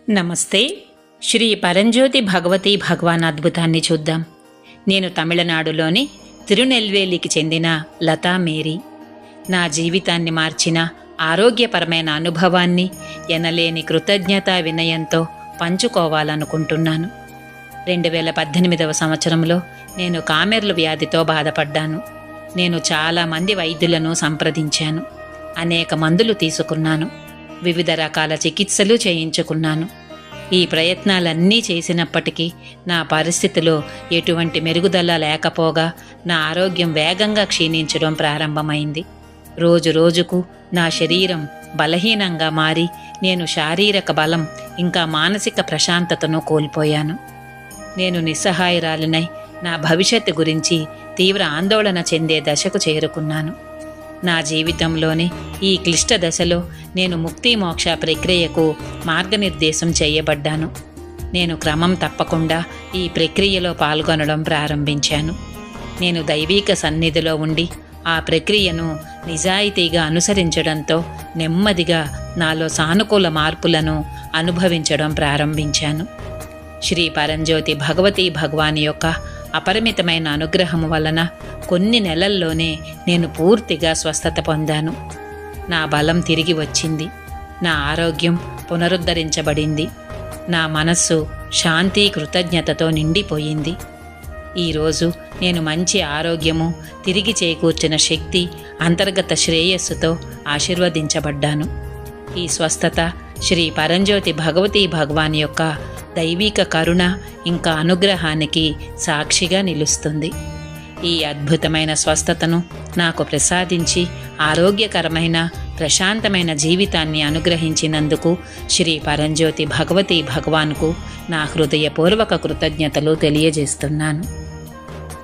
నమస్తే. శ్రీ పరంజ్యోతి భగవతి భగవాన్ అద్భుతాన్ని చూద్దాం. నేను తమిళనాడులోని తిరునెల్వేలికి చెందిన లతా మేరీ. నా జీవితాన్ని మార్చిన ఆరోగ్యపరమైన అనుభవాన్ని ఎనలేని కృతజ్ఞతా వినయంతో పంచుకోవాలనుకుంటున్నాను. 2018వ సంవత్సరంలో నేను కామెర్లు వ్యాధితో బాధపడ్డాను. నేను చాలామంది వైద్యులను సంప్రదించాను. అనేక మందులు తీసుకున్నాను. వివిధ రకాల చికిత్సలు చేయించుకున్నాను. ఈ ప్రయత్నాలన్నీ చేసినప్పటికీ నా పరిస్థితిలో ఎటువంటి మెరుగుదల లేకపోగా నా ఆరోగ్యం వేగంగా క్షీణించడం ప్రారంభమైంది. రోజు రోజుకు నా శరీరం బలహీనంగా మారి నేను శారీరక బలం ఇంకా మానసిక ప్రశాంతతను కోల్పోయాను. నేను నిస్సహాయురాలినై నా భవిష్యత్తు గురించి తీవ్ర ఆందోళన చెందే దశకు చేరుకున్నాను. నా జీవితంలోని ఈ క్లిష్ట దశలో నేను ముక్తి మోక్ష ప్రక్రియకు మార్గనిర్దేశం చేయబడ్డాను. నేను క్రమం తప్పకుండా ఈ ప్రక్రియలో పాల్గొనడం ప్రారంభించాను. నేను దైవీక సన్నిధిలో ఉండి ఆ ప్రక్రియను నిజాయితీగా అనుసరించడంతో నెమ్మదిగా నాలో సానుకూల మార్పులను అనుభవించడం ప్రారంభించాను. శ్రీ పరంజ్యోతి భగవతి భగవాన్ యొక్క అపరిమితమైన అనుగ్రహం వలన కొన్ని నెలల్లోనే నేను పూర్తిగా స్వస్థత పొందాను. నా బలం తిరిగి వచ్చింది. నా ఆరోగ్యం పునరుద్ధరించబడింది. నా మనస్సు శాంతి కృతజ్ఞతతో నిండిపోయింది. ఈరోజు నేను మంచి ఆరోగ్యము, తిరిగి చేకూర్చిన శక్తి, అంతర్గత శ్రేయస్సుతో ఆశీర్వదించబడ్డాను. ఈ స్వస్థత శ్రీ పరంజ్యోతి భగవతి భగవాన్ యొక్క దైవిక కరుణ ఇంకా అనుగ్రహానికి సాక్షిగా నిలుస్తుంది. ఈ అద్భుతమైన స్వస్థతను నాకు ప్రసాదించి ఆరోగ్యకరమైన ప్రశాంతమైన జీవితాన్ని అనుగ్రహించినందుకు శ్రీ పరంజ్యోతి భగవతి భగవాన్కు నా హృదయపూర్వక కృతజ్ఞతలు తెలియజేస్తున్నాను.